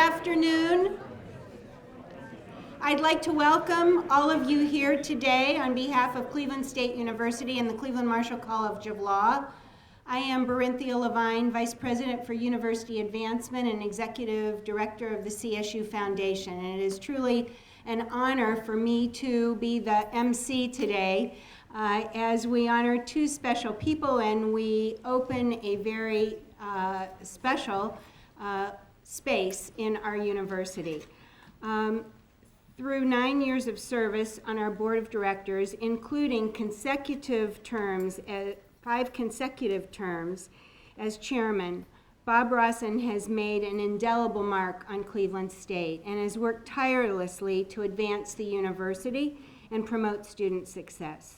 afternoon. I'd like to welcome all of you here today on behalf of Cleveland State University and the Cleveland Marshall College of Law. I am Barinthia Levine, Vice President for University Advancement and Executive Director of the CSU Foundation. And it is truly an honor for me to be the MC today as we honor two special people and we open a very special space in our university. Through 9 years of service on our board of directors, including consecutive terms, 5 consecutive terms as chairman, Bob Rawson has made an indelible mark on Cleveland State and has worked tirelessly to advance the university and promote student success.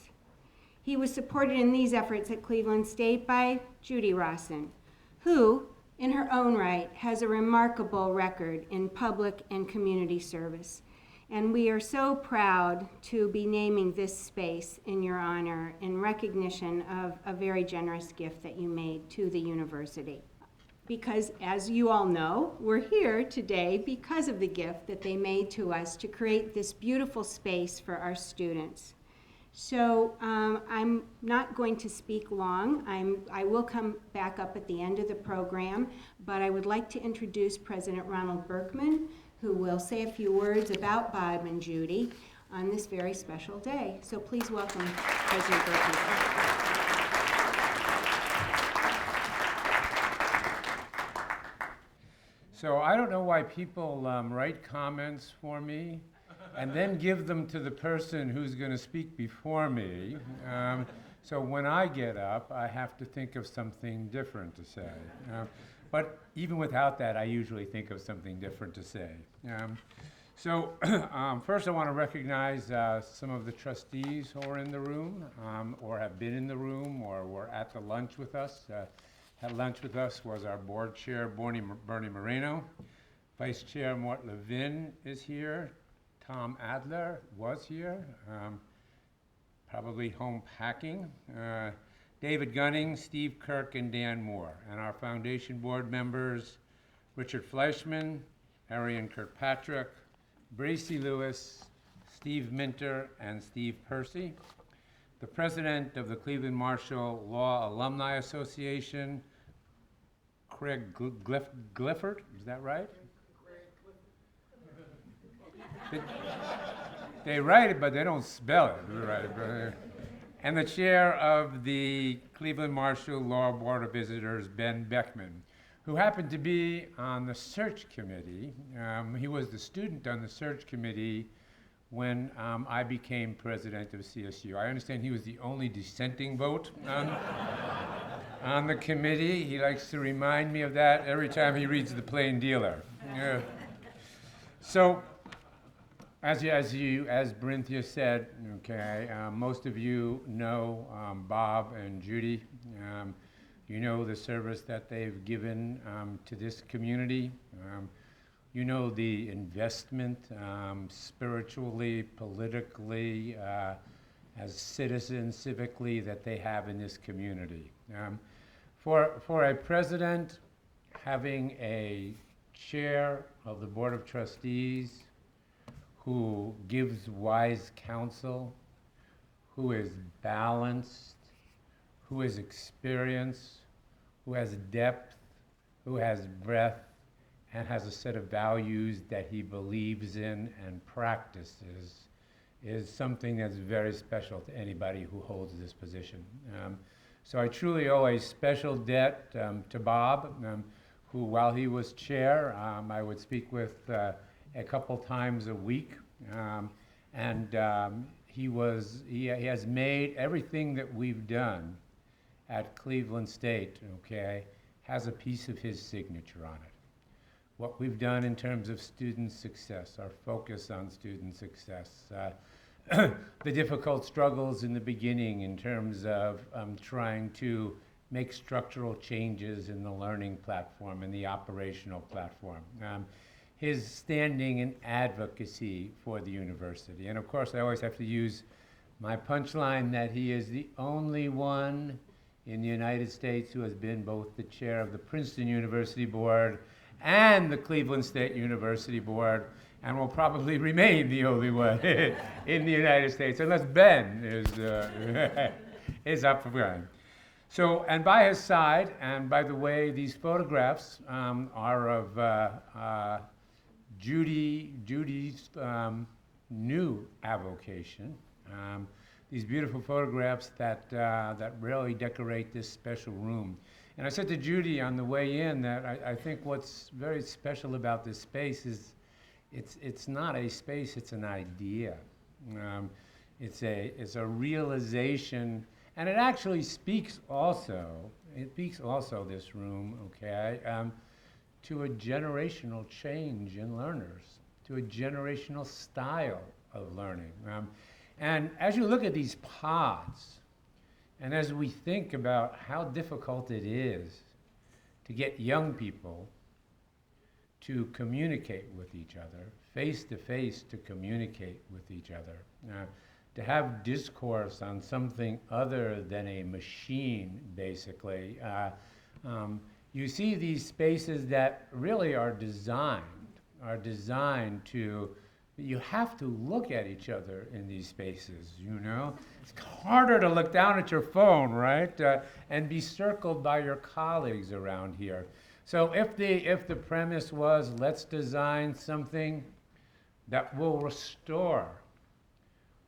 He was supported in these efforts at Cleveland State by Judy Rawson, who, in her own right, has a remarkable record in public and community service. And we are so proud to be naming this space in your honor in recognition of a very generous gift that you made to the university. Because, as you all know, we're here today because of the gift that they made to us to create this beautiful space for our students. So I'm not going to speak long. I will come back up at the end of the program, but I would like to introduce President Ronald Berkman, who will say a few words about Bob and Judy on this very special day. So please welcome President Berkman. So I don't know why people write comments for me and then give them to the person who's going to speak before me. So when I get up, I have to think of something different to say. But even without that, I usually think of something different to say. First I want to recognize some of the trustees who are in the room, or have been in the room, or were at the lunch with us. At lunch with us was our board chair, Bernie Moreno. Vice Chair Mort Levin is here. Tom Adler was here, probably home packing. David Gunning, Steve Kirk, and Dan Moore. And our foundation board members, Richard Fleischman, Arian Kirkpatrick, Bracy Lewis, Steve Minter, and Steve Percy. The president of the Cleveland Marshall Law Alumni Association, Craig Glifford, is that right? They write it, but they don't spell it. Right. And the chair of the Cleveland Marshall Law Board of Visitors, Ben Beckman, who happened to be on the search committee. He was the student on the search committee when I became president of CSU. I understand he was the only dissenting vote on the committee. He likes to remind me of that every time he reads The Plain Dealer. So, as Barinthia said, okay, most of you know Bob and Judy. You know the service that they've given to this community. You know the investment spiritually, politically, as citizens, civically, that they have in this community. For a president, having a chair of the Board of Trustees who gives wise counsel, who is balanced, who is experienced, who has depth, who has breadth, and has a set of values that he believes in and practices, is something that's very special to anybody who holds this position. So I truly owe a special debt to Bob, who, while he was chair, I would speak with a couple times a week, he has made everything that we've done at Cleveland State, okay, has a piece of his signature on it. What we've done in terms of student success, our focus on student success, the difficult struggles in the beginning in terms of trying to make structural changes in the learning platform and the operational platform. His standing and advocacy for the university. And of course, I always have to use my punchline that he is the only one in the United States who has been both the chair of the Princeton University Board and the Cleveland State University Board, and will probably remain the only one in the United States, unless Ben is up for grabs. So, and by his side, and by the way, these photographs are of Judy's new avocation. These beautiful photographs that really decorate this special room. And I said to Judy on the way in that I think what's very special about this space is it's not a space, it's an idea. It's a realization, and it actually speaks also, this room, okay, to a generational change in learners, to a generational style of learning. And as you look at these pods, and as we think about how difficult it is to get young people to communicate with each other, face to face to communicate with each other, to have discourse on something other than a machine, basically. You see these spaces that really are designed to, you have to look at each other in these spaces, you know? It's harder to look down at your phone, right? And be circled by your colleagues around here. So if the premise was, let's design something that will restore,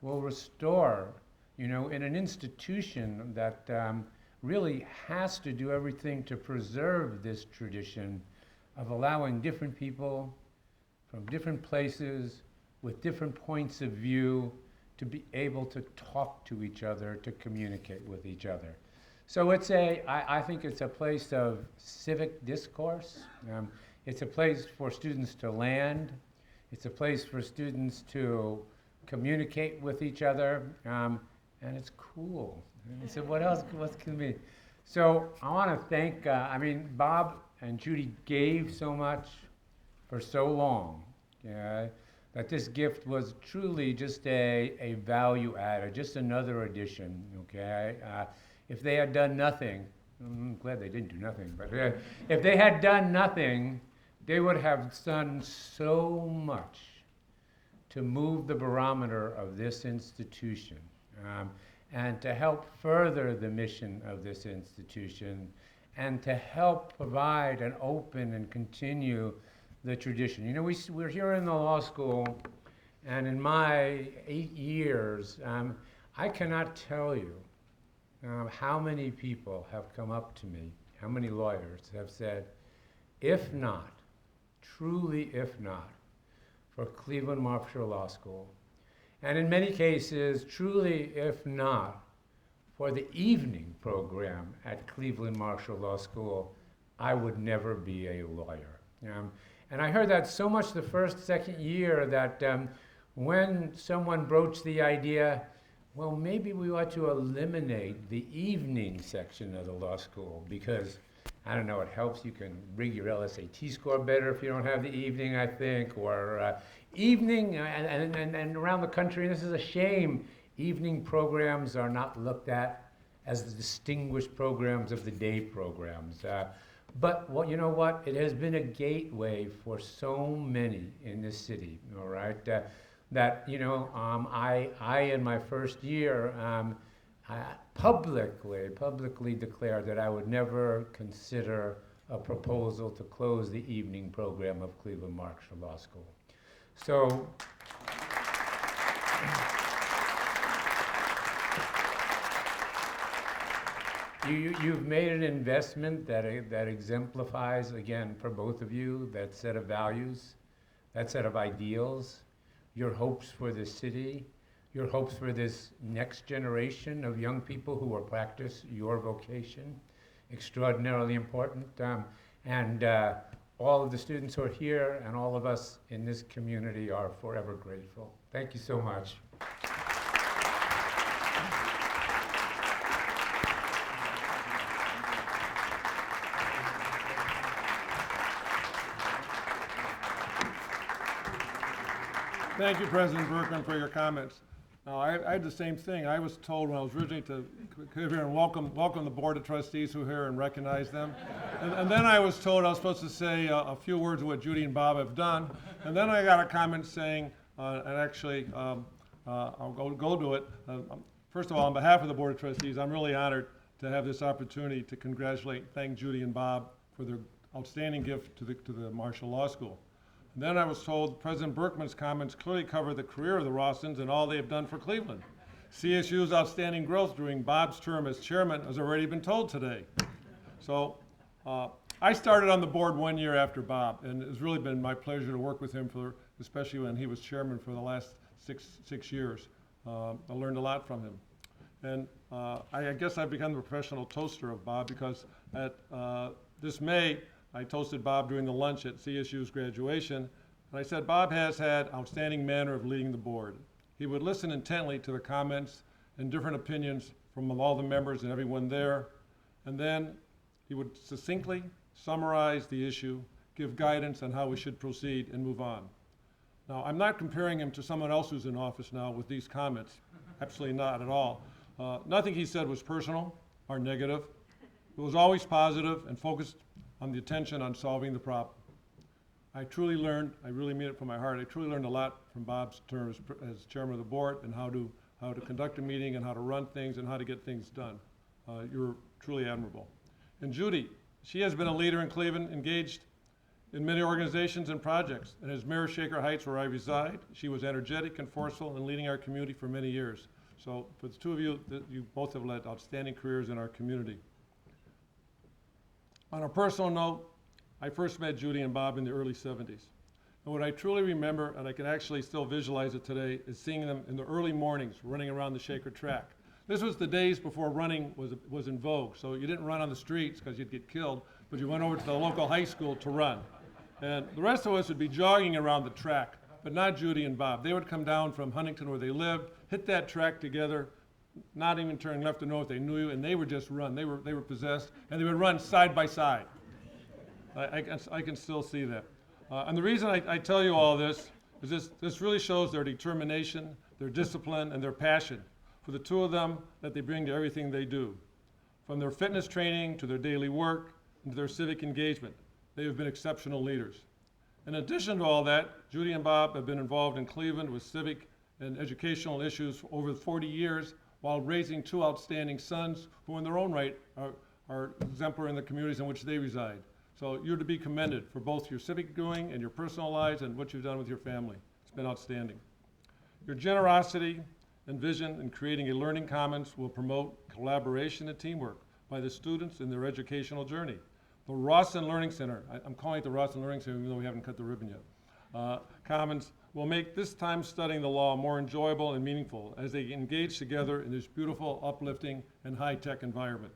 you know, in an institution that really has to do everything to preserve this tradition of allowing different people from different places with different points of view to be able to talk to each other, to communicate with each other. So it's I think it's a place of civic discourse. It's a place for students to land. It's a place for students to communicate with each other, and it's cool. And so what else can be? So I want to thank, Bob and Judy gave so much for so long, yeah, that this gift was truly just a value added, just another addition, okay? If they had done nothing, I'm glad they didn't do nothing, but if they had done nothing, they would have done so much to move the barometer of this institution, and to help further the mission of this institution, and to help provide and open and continue the tradition. You know, we're here in the law school, and in my 8 years, I cannot tell you how many people have come up to me, how many lawyers have said, if not, truly if not, for Cleveland Marshall Law School, and in many cases, truly if not, for the evening program at Cleveland Marshall Law School, I would never be a lawyer. And I heard that so much the first, second year that when someone broached the idea, well, maybe we ought to eliminate the evening section of the law school because, I don't know, it helps. You can rig your LSAT score better if you don't have the evening, I think, or evening, and around the country, and this is a shame, evening programs are not looked at as the distinguished programs of the day programs. But you know what? It has been a gateway for so many in this city, all right? That, you know, I in my first year, I publicly declared that I would never consider a proposal to close the evening program of Cleveland Marshall Law School. So, you've made an investment that exemplifies, again, for both of you, that set of values, that set of ideals, your hopes for the city, your hopes for this next generation of young people who will practice your vocation, extraordinarily important. And all of the students who are here and all of us in this community are forever grateful. Thank you so much. Thank you, President Berkman, for your comments. Now, I had the same thing. I was told when I was originally to come here and welcome the Board of Trustees who are here and recognize them. And then I was told I was supposed to say a few words of what Judy and Bob have done. And then I got a comment saying, and actually, I'll go to it. First of all, on behalf of the Board of Trustees, I'm really honored to have this opportunity to thank Judy and Bob for their outstanding gift to the Marshall Law School. And then I was told President Berkman's comments clearly cover the career of the Rawsons and all they have done for Cleveland. CSU's outstanding growth during Bob's term as chairman has already been told today. So I started on the board 1 year after Bob, and it's really been my pleasure to work with him especially when he was chairman for the last six years. I learned a lot from him. And I guess I've become the professional toaster of Bob because this May, I toasted Bob during the lunch at CSU's graduation, and I said, Bob has had outstanding manner of leading the board. He would listen intently to the comments and different opinions from all the members and everyone there, and then he would succinctly summarize the issue, give guidance on how we should proceed, and move on. Now, I'm not comparing him to someone else who's in office now with these comments. Absolutely not at all. Nothing he said was personal or negative. It was always positive and focused on the attention on solving the problem. I truly learned, I really mean it from my heart, I truly learned a lot from Bob's term as chairman of the board and how to conduct a meeting and how to run things and how to get things done. You're truly admirable. And Judy, she has been a leader in Cleveland, engaged in many organizations and projects. And as Mayor of Shaker Heights, where I reside, she was energetic and forceful in leading our community for many years. So for the two of you, you both have led outstanding careers in our community. On a personal note, I first met Judy and Bob in the early 70s. And what I truly remember, and I can actually still visualize it today, is seeing them in the early mornings running around the Shaker track. This was the days before running was in vogue. So you didn't run on the streets because you'd get killed, but you went over to the local high school to run. And the rest of us would be jogging around the track, but not Judy and Bob. They would come down from Huntington where they lived, hit that track together, not even turning left to know if they knew you, and they would just run. They were possessed, and they would run side by side. I can still see that. And the reason I tell you all this is this really shows their determination, their discipline, and their passion for the two of them that they bring to everything they do. From their fitness training to their daily work and to their civic engagement, they have been exceptional leaders. In addition to all that, Judy and Bob have been involved in Cleveland with civic and educational issues for over 40 years while raising two outstanding sons who in their own right are exemplary in the communities in which they reside. So you're to be commended for both your civic doing and your personal lives and what you've done with your family. It's been outstanding. Your generosity and vision in creating a learning commons will promote collaboration and teamwork by the students in their educational journey. The Rawson Learning Center, I'm calling it the Rawson Learning Center even though we haven't cut the ribbon yet, Commons will make this time studying the law more enjoyable and meaningful as they engage together in this beautiful, uplifting, and high-tech environment.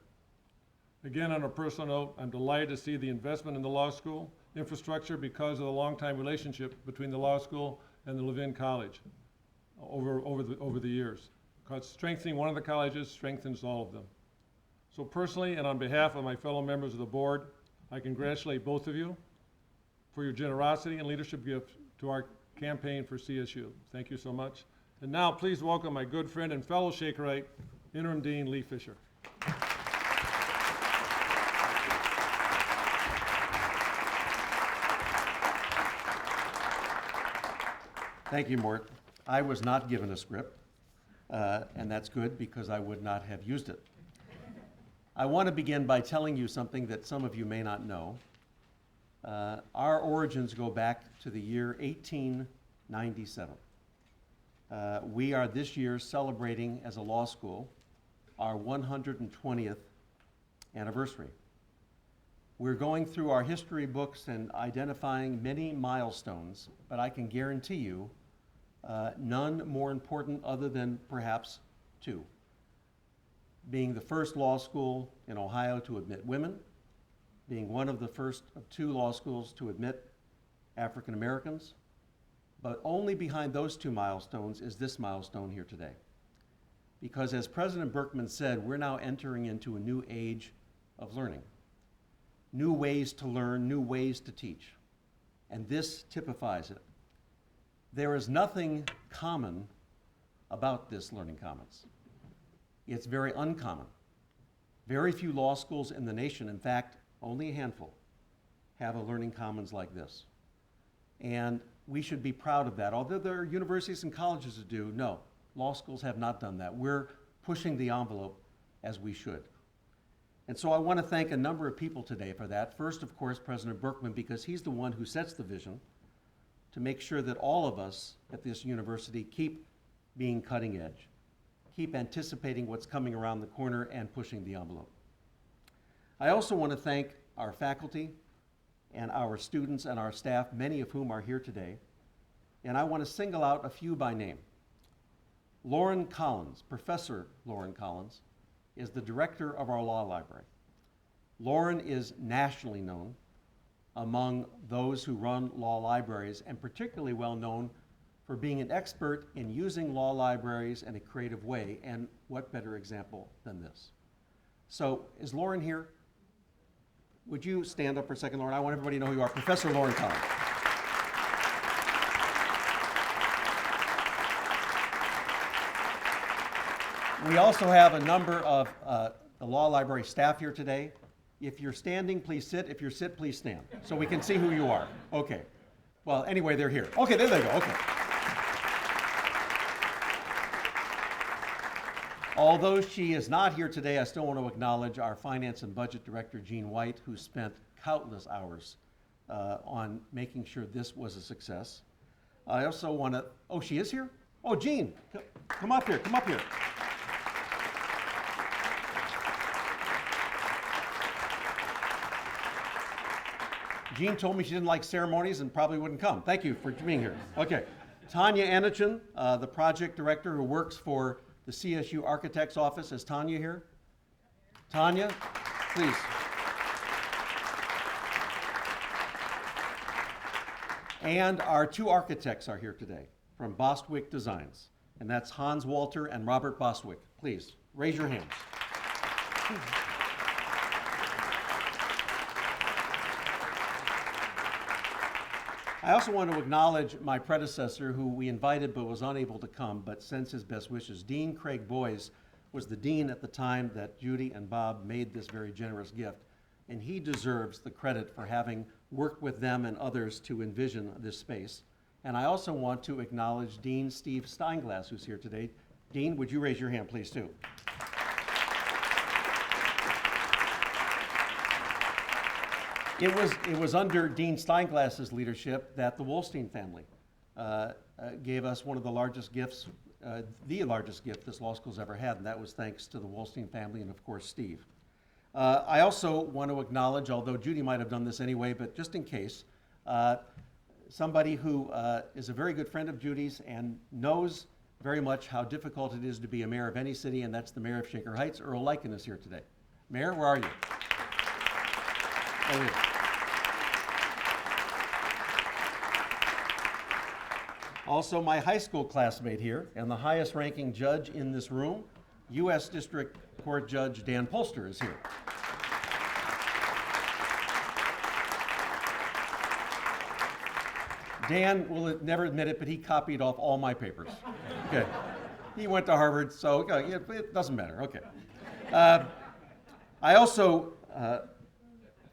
Again, on a personal note, I'm delighted to see the investment in the law school infrastructure because of the long-time relationship between the law school and the Levin College over the years. Because strengthening one of the colleges strengthens all of them. So personally, and on behalf of my fellow members of the board, I congratulate both of you for your generosity and leadership gift to our campaign for CSU. Thank you so much. And now, please welcome my good friend and fellow Shakerite, Interim Dean Lee Fisher. Thank you, Mort. I was not given a script, and that's good because I would not have used it. I want to begin by telling you something that some of you may not know. Our origins go back to the year 1897. We are this year celebrating as a law school our 120th anniversary. We're going through our history books and identifying many milestones, but I can guarantee you none more important other than perhaps two. Being the first law school in Ohio to admit women, being one of the first of two law schools to admit African Americans, but only behind those two milestones is this milestone here today. Because as President Berkman said, we're now entering into a new age of learning. New ways to learn, new ways to teach. And this typifies it. There is nothing common about this Learning Commons. It's very uncommon. Very few law schools in the nation, in fact, only a handful, have a Learning Commons like this. And we should be proud of that. Although there are universities and colleges that do, no, law schools have not done that. We're pushing the envelope as we should. And so I want to thank a number of people today for that. First, of course, President Berkman, because he's the one who sets the vision to make sure that all of us at this university keep being cutting edge, keep anticipating what's coming around the corner and pushing the envelope. I also want to thank our faculty and our students and our staff, many of whom are here today. And I want to single out a few by name. Lauren Collins, Professor Lauren Collins, is the director of our law library. Lauren is nationally known among those who run law libraries, and particularly well known for being an expert in using law libraries in a creative way, and what better example than this? So, is Lauren here? Would you stand up for a second, Lauren? I want everybody to know who you are. Professor Lauren Collins. We also have a number of the law library staff here today. If you're standing, please sit. If you're sit, please stand, so we can see who you are. Okay. Well, anyway, they're here. Okay, there they go. Okay. Although she is not here today, I still want to acknowledge our Finance and Budget Director, Jean White, who spent countless hours on making sure this was a success. I also want to, oh, she is here? Oh, Jean, come up here, come up here. Jean told me she didn't like ceremonies and probably wouldn't come. Thank you for being here. Okay. Tanya Anachin, the project director who works for the CSU Architect's Office. Is Tanya here? Tanya, please. And our two architects are here today from Bostwick Designs, and that's Hans Walter and Robert Bostwick. Please, raise your hands. I also want to acknowledge my predecessor, who we invited but was unable to come, but sends his best wishes. Dean Craig Boyes was the dean at the time that Judy and Bob made this very generous gift, and he deserves the credit for having worked with them and others to envision this space. And I also want to acknowledge Dean Steve Steinglass, who's here today. Dean, would you raise your hand, please, too? It was under Dean Steinglass's leadership that the Wolstein family gave us one of the largest gifts, the largest gift this law school's ever had, and that was thanks to the Wolstein family and, of course, Steve. I also want to acknowledge, although Judy might have done this anyway, but just in case, somebody who is a very good friend of Judy's and knows very much how difficult it is to be a mayor of any city, and that's the mayor of Shaker Heights. Earl Lycan is here today. Mayor, where are you? Over here. Also, my high school classmate here, and the highest ranking judge in this room, U.S. District Court Judge Dan Polster is here. Dan will never admit it, but he copied off all my papers. Okay. He went to Harvard, so it doesn't matter. Okay. I also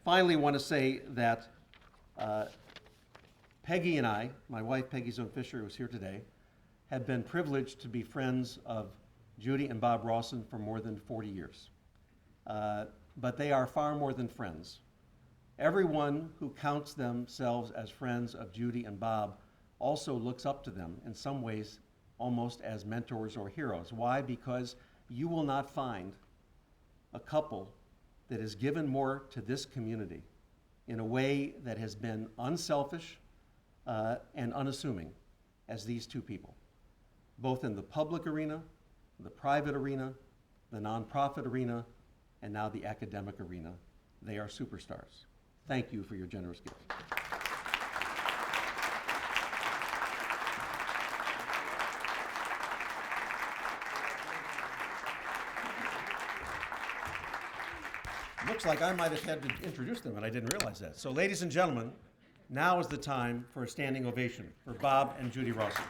finally want to say that Peggy and I, my wife Peggy Zoon Fisher, who's here today, have been privileged to be friends of Judy and Bob Rawson for more than 40 years. But they are far more than friends. Everyone who counts themselves as friends of Judy and Bob also looks up to them in some ways almost as mentors or heroes. Why? Because you will not find a couple that has given more to this community in a way that has been unselfish and unassuming as these two people, both in the public arena, the private arena, the nonprofit arena, and now the academic arena. They are superstars. Thank you for your generous gift. Looks like I might have had to introduce them, and I didn't realize that. So, ladies and gentlemen, now is the time for a standing ovation for Bob and Judy Rawson.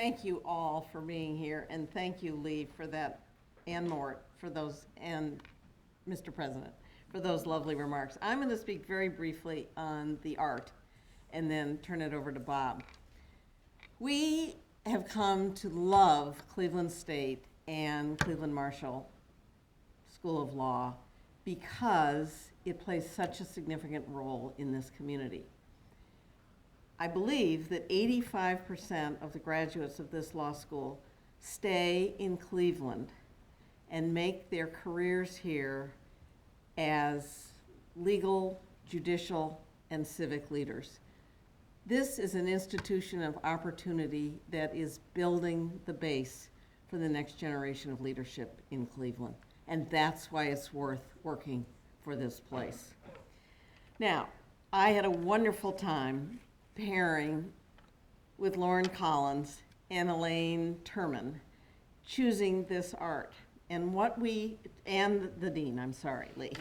thank you all for being here, and thank you, Lee, for that, and Mort, for those, and Mr. President, for those lovely remarks. I'm going to speak very briefly on the art, and then turn it over to Bob. We have come to love Cleveland State and Cleveland Marshall School of Law because it plays such a significant role in this community. I believe that 85% of the graduates of this law school stay in Cleveland and make their careers here as legal, judicial, and civic leaders. This is an institution of opportunity that is building the base for the next generation of leadership in Cleveland. And that's why it's worth working for this place. Now, I had a wonderful time pairing with Lauren Collins and Elaine Turman, choosing this art. And the dean, I'm sorry, Lee.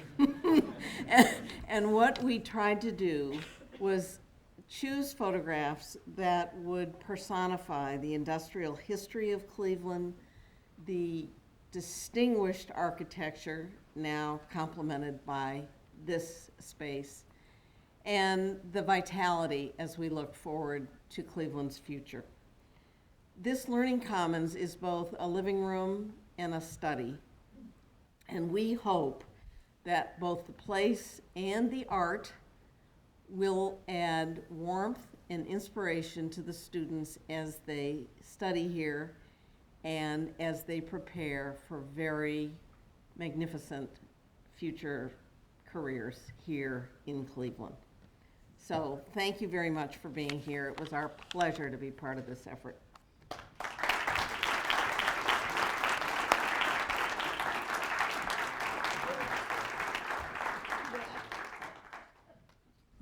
and what we tried to do was choose photographs that would personify the industrial history of Cleveland, the distinguished architecture now complemented by this space, and the vitality as we look forward to Cleveland's future. This Learning Commons is both a living room and a study, and we hope that both the place and the art will add warmth and inspiration to the students as they study here and as they prepare for very magnificent future careers here in Cleveland. So thank you very much for being here. It was our pleasure to be part of this effort.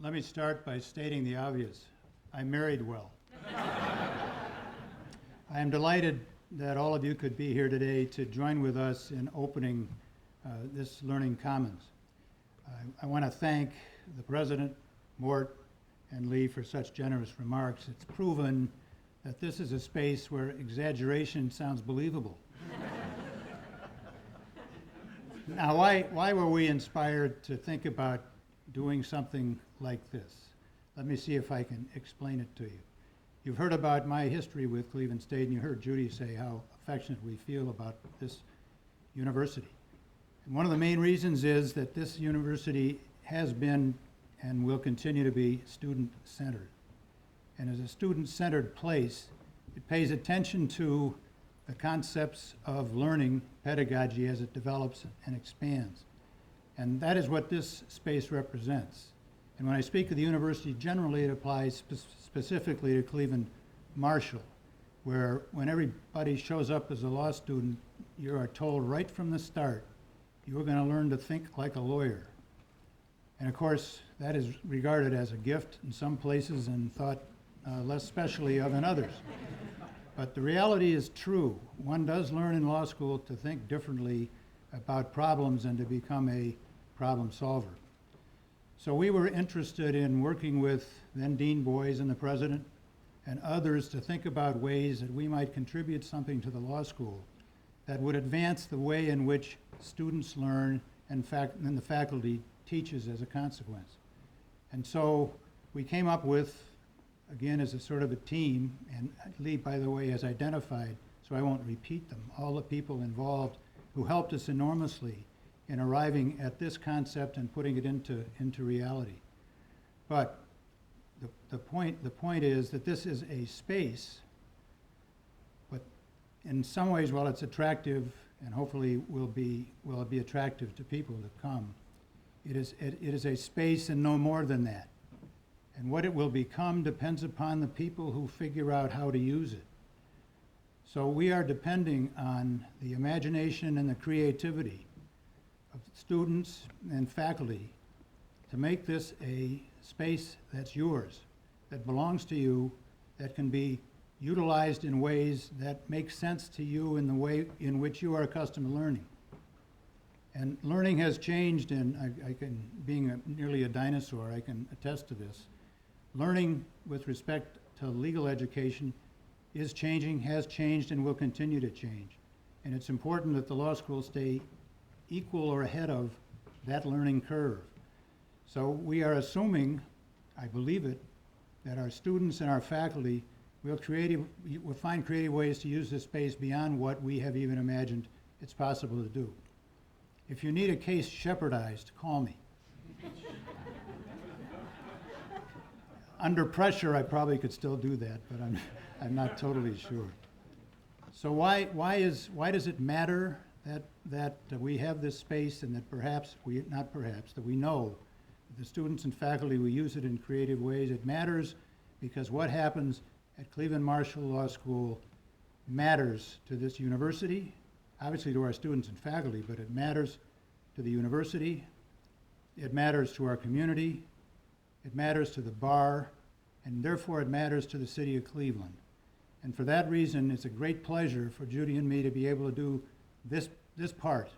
Let me start by stating the obvious. I married well. I am delighted that all of you could be here today to join with us in opening this Learning Commons. I want to thank the President, Mort, and Lee for such generous remarks. It's proven that this is a space where exaggeration sounds believable. Now, why were we inspired to think about doing something like this? Let me see if I can explain it to you. You've heard about my history with Cleveland State, and you heard Judy say how affectionate we feel about this university. And one of the main reasons is that this university has been and will continue to be student-centered. And as a student-centered place, it pays attention to the concepts of learning pedagogy as it develops and expands. And that is what this space represents. And when I speak of the university generally, it applies specifically to Cleveland Marshall, where when everybody shows up as a law student, you are told right from the start, you're going to learn to think like a lawyer. And of course, that is regarded as a gift in some places and thought less specially of in others. But the reality is true. One does learn in law school to think differently about problems and to become a problem solver. So we were interested in working with then Dean Boys and the President and others to think about ways that we might contribute something to the law school that would advance the way in which students learn and the faculty teaches as a consequence. And so we came up with, again, as a sort of a team, and Lee, by the way, has identified, so I won't repeat them, all the people involved who helped us enormously in arriving at this concept and putting it into reality. But the point is that this is a space, but in some ways, while it's attractive and hopefully will be attractive to people to come, it is a space and no more than that. And what it will become depends upon the people who figure out how to use it. So we are depending on the imagination and the creativity of students and faculty to make this a space that's yours, that belongs to you, that can be utilized in ways that make sense to you in the way in which you are accustomed to learning. And learning has changed, and being nearly a dinosaur, I can attest to this. Learning with respect to legal education is changing, has changed, and will continue to change. And it's important that the law school stay equal or ahead of that learning curve. So we are assuming, I believe it, that our students and our faculty will find creative ways to use this space beyond what we have even imagined it's possible to do. If you need a case shepherdized, call me. Under pressure, I probably could still do that, but I'm not totally sure. So why does it matter that we have this space, and that that we know that the students and faculty will use it in creative ways? It matters because what happens at Cleveland Marshall Law School matters to this university, obviously to our students and faculty, but it matters to the university, it matters to our community, it matters to the bar, and therefore it matters to the city of Cleveland. And for that reason, it's a great pleasure for Judy and me to be able to do this part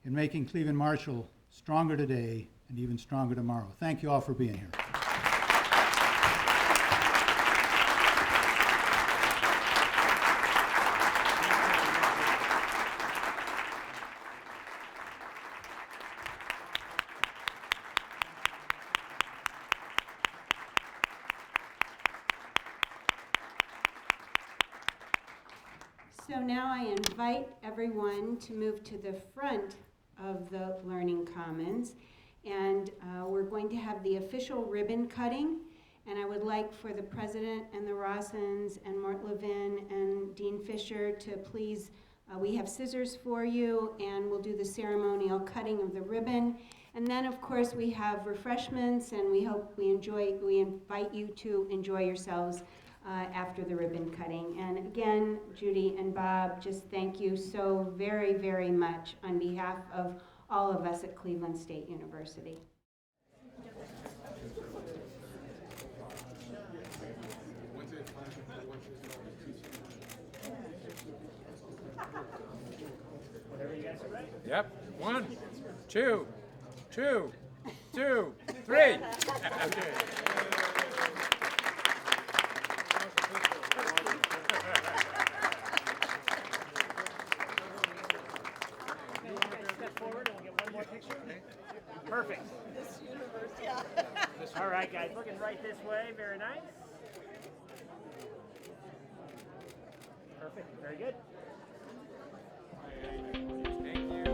in making Cleveland Marshall stronger today and even stronger tomorrow. Thank you all for being here. So now I invite everyone to move to the front of the Learning Commons, and we're going to have the official ribbon cutting, and I would like for the president and the Rossens and Mort Levin and Dean Fisher to please, we have scissors for you, and we'll do the ceremonial cutting of the ribbon. And then, of course, we have refreshments, and we invite you to enjoy yourselves after the ribbon cutting. And again, Judy and Bob, just thank you so very, very much on behalf of all of us at Cleveland State University. Yep. 1, 2, 2, 2, 3. Okay. Step forward and we'll get one more picture. Perfect. All right, guys, looking right this way. Very nice. Perfect. Very good. Thank you.